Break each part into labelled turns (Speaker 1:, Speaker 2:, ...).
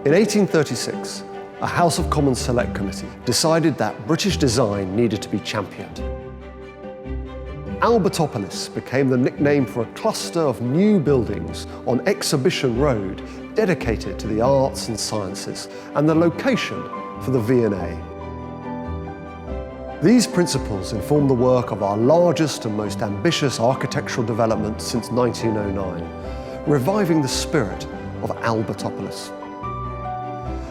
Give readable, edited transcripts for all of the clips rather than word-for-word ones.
Speaker 1: In 1836, a House of Commons Select Committee decided that British design needed to be championed. Albertopolis became the nickname for a cluster of new buildings on Exhibition Road dedicated to the arts and sciences, and the location for the V&A. These principles inform the work of our largest and most ambitious architectural development since 1909, reviving the spirit of Albertopolis.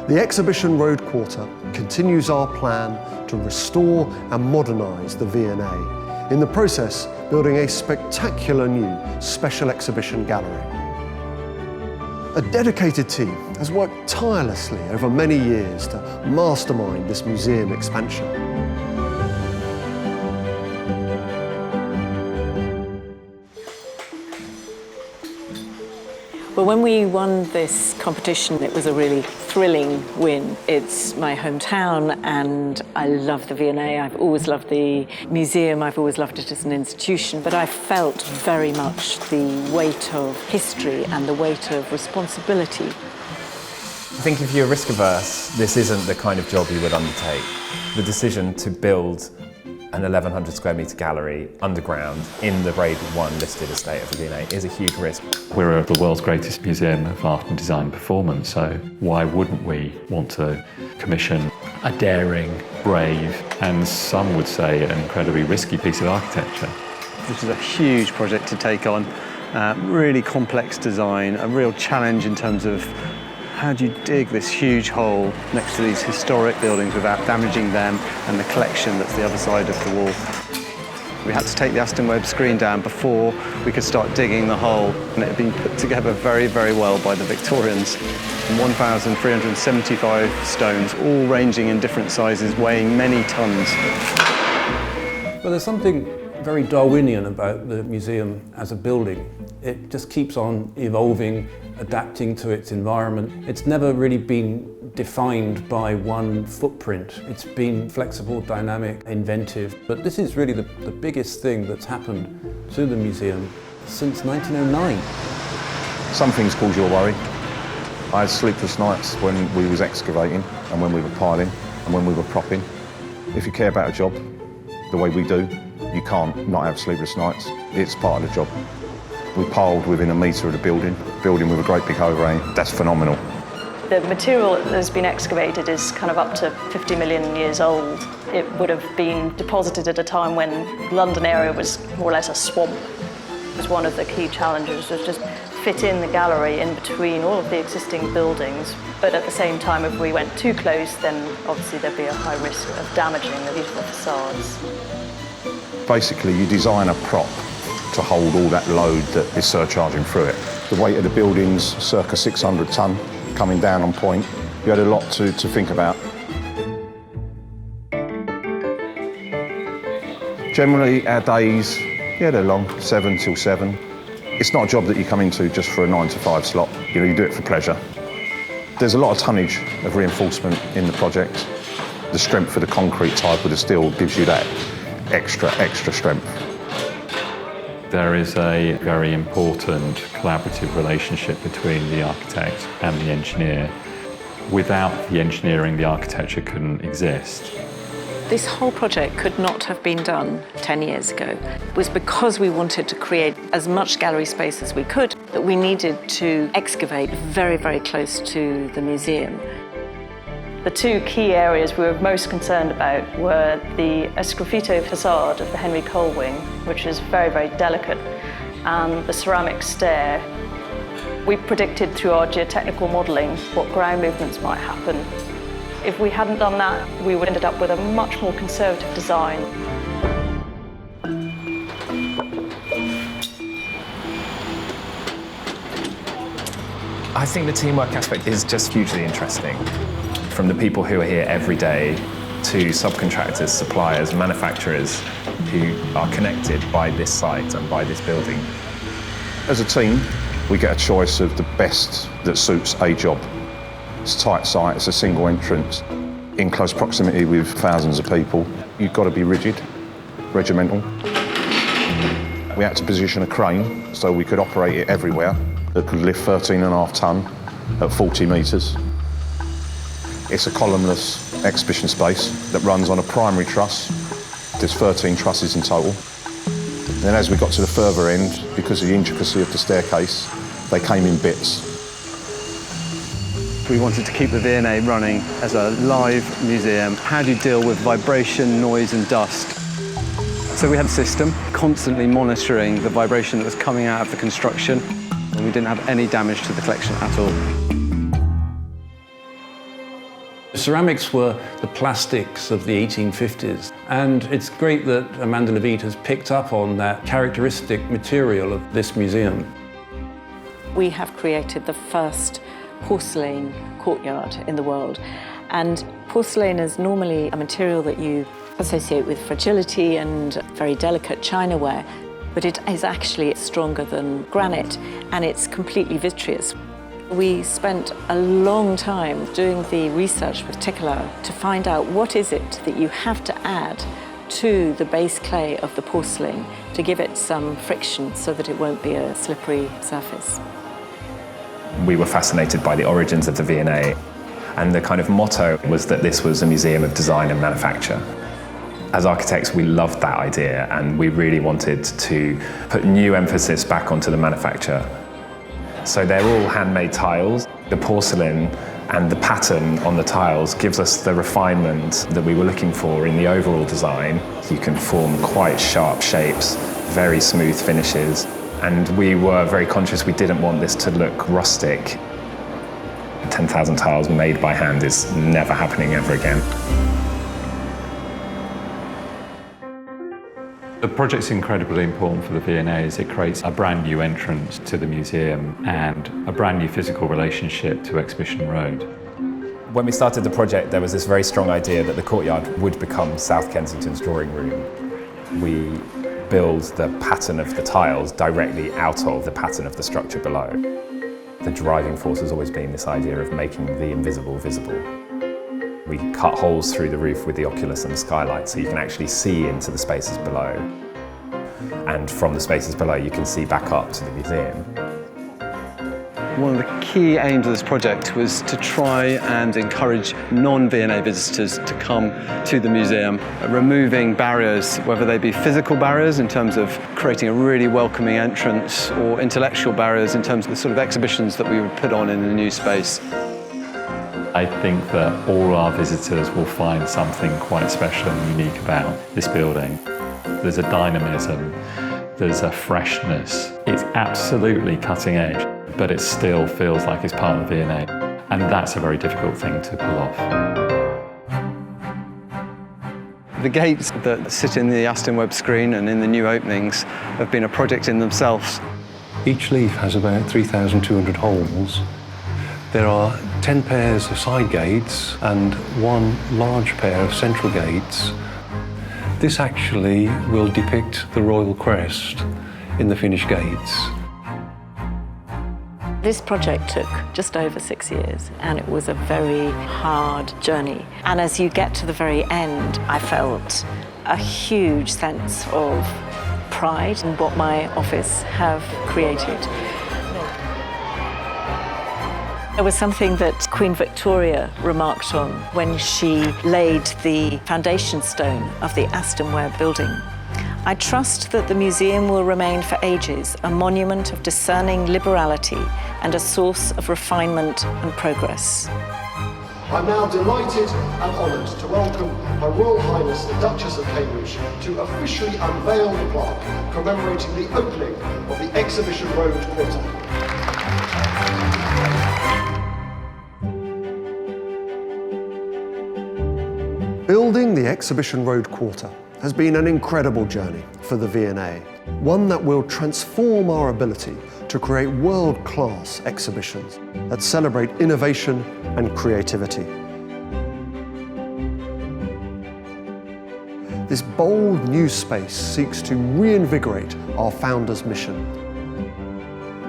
Speaker 1: The Exhibition Road Quarter continues our plan to restore and modernise the V&A, in the process building a spectacular new special exhibition gallery. A dedicated team has worked tirelessly over many years to mastermind this museum expansion.
Speaker 2: Well, when we won this competition, it was a really thrilling win. It's my hometown and I love the V&A. I've always loved the museum. I've always loved it as an institution, but I felt very much the weight of history and the weight of responsibility.
Speaker 3: I think if you're risk averse, this isn't the kind of job you would undertake. The decision to build an 1,100 square metre gallery underground in the Grade 1 listed estate of the V&A is a huge risk.
Speaker 4: We're the world's greatest museum of art and design performance, so why wouldn't we want to commission a daring, brave, and some would say an incredibly risky piece of architecture?
Speaker 5: This is a huge project to take on, really complex design, a real challenge in terms of how do you dig this huge hole next to these historic buildings without damaging them and the collection that's the other side of the wall. We had to take the Aston Webb screen down before we could start digging the hole, and it had been put together very, very well by the Victorians. 1,375 stones, all ranging in different sizes, weighing many tons.
Speaker 6: Well, there's something very Darwinian about the museum as a building. It just keeps on evolving, adapting to its environment. It's never really been defined by one footprint. It's been flexible, dynamic, inventive. But this is really the biggest thing that's happened to the museum since 1909.
Speaker 7: Some things cause your worry. I had sleepless nights when we was excavating and when we were piling and when we were propping. If you care about a job the way we do, you can't not have sleepless nights. It's part of the job. We piled within a metre of the building with a great big overhang. That's phenomenal.
Speaker 8: The material that has been excavated is kind of up to 50 million years old. It would have been deposited at a time when the London area was more or less a swamp. It was one of the key challenges, was just fit in the gallery in between all of the existing buildings. But at the same time, if we went too close, then obviously there'd be a high risk of damaging the beautiful facades.
Speaker 7: Basically, you design a prop to hold all that load that is surcharging through it. The weight of the building's circa 600 tonne, coming down on point. You had a lot to think about. Generally, our days, they're long, 7 till 7. It's not a job that you come into just for a 9 to 5 slot. You do it for pleasure. There's a lot of tonnage of reinforcement in the project. The strength of the concrete type of the steel gives you that extra strength.
Speaker 4: There is a very important collaborative relationship between the architect and the engineer. Without the engineering, the architecture couldn't exist.
Speaker 2: This whole project could not have been done 10 years ago. It was because we wanted to create as much gallery space as we could that we needed to excavate very, very close to the museum. The two key areas we were most concerned about were the esgraffito facade of the Henry Cole wing, which is very, very delicate, and the ceramic stair. We predicted through our geotechnical modelling what ground movements might happen. If we hadn't done that, we would have ended up with a much more conservative design.
Speaker 3: I think the teamwork aspect is just hugely interesting. From the people who are here every day to subcontractors, suppliers, manufacturers who are connected by this site and by this building.
Speaker 7: As a team, we get a choice of the best that suits a job. It's a tight site, it's a single entrance, in close proximity with thousands of people. You've got to be rigid, regimental. We had to position a crane so we could operate it everywhere that could lift 13.5 tonne at 40 metres. It's a columnless exhibition space that runs on a primary truss. There's 13 trusses in total. And then as we got to the further end, because of the intricacy of the staircase, they came in bits.
Speaker 5: We wanted to keep the V&A running as a live museum. How do you deal with vibration, noise and dust? So we had a system constantly monitoring the vibration that was coming out of the construction, and we didn't have any damage to the collection at all.
Speaker 6: The ceramics were the plastics of the 1850s, and it's great that Amanda Levite has picked up on that characteristic material of this museum.
Speaker 2: We have created the first porcelain courtyard in the world, and porcelain is normally a material that you associate with fragility and very delicate chinaware, but it is actually stronger than granite, and it's completely vitreous. We spent a long time doing the research with Tikkelau to find out what is it that you have to add to the base clay of the porcelain to give it some friction so that it won't be a slippery surface.
Speaker 3: We were fascinated by the origins of the V&A, and the kind of motto was that this was a museum of design and manufacture. As architects, we loved that idea, and we really wanted to put new emphasis back onto the manufacture. So they're all handmade tiles. The porcelain and the pattern on the tiles gives us the refinement that we were looking for in the overall design. You can form quite sharp shapes, very smooth finishes, and we were very conscious we didn't want this to look rustic. 10,000 tiles made by hand is never happening ever again.
Speaker 4: The project's incredibly important for the V&A as it creates a brand new entrance to the museum and a brand new physical relationship to Exhibition Road.
Speaker 3: When we started the project, there was this very strong idea that the courtyard would become South Kensington's drawing room. We build the pattern of the tiles directly out of the pattern of the structure below. The driving force has always been this idea of making the invisible visible. We cut holes through the roof with the oculus and the skylight so you can actually see into the spaces below. And from the spaces below you can see back up to the museum.
Speaker 5: One of the key aims of this project was to try and encourage non-V&A visitors to come to the museum, removing barriers, whether they be physical barriers in terms of creating a really welcoming entrance, or intellectual barriers in terms of the sort of exhibitions that we would put on in the new space.
Speaker 4: I think that all our visitors will find something quite special and unique about this building. There's a dynamism, there's a freshness. It's absolutely cutting edge, but it still feels like it's part of V&A. And that's a very difficult thing to pull off.
Speaker 5: The gates that sit in the Aston Webb screen and in the new openings have been a project in themselves.
Speaker 9: Each leaf has about 3,200 holes. There are 10 pairs of side gates and one large pair of central gates. This actually will depict the royal crest in the finished gates.
Speaker 2: This project took just over 6 years, and it was a very hard journey. And as you get to the very end, I felt a huge sense of pride in what my office have created. There was something that Queen Victoria remarked on when she laid the foundation stone of the Aston Webb building. I trust that the museum will remain for ages a monument of discerning liberality and a source of refinement and progress.
Speaker 1: I'm now delighted and honoured to welcome Her Royal Highness the Duchess of Cambridge to officially unveil the plaque commemorating the opening of the Exhibition Road Quarter. Building the Exhibition Road Quarter has been an incredible journey for the V&A, one that will transform our ability to create world-class exhibitions that celebrate innovation and creativity. This bold new space seeks to reinvigorate our founders' mission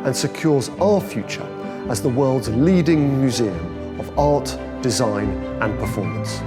Speaker 1: and secures our future as the world's leading museum of art, design and performance.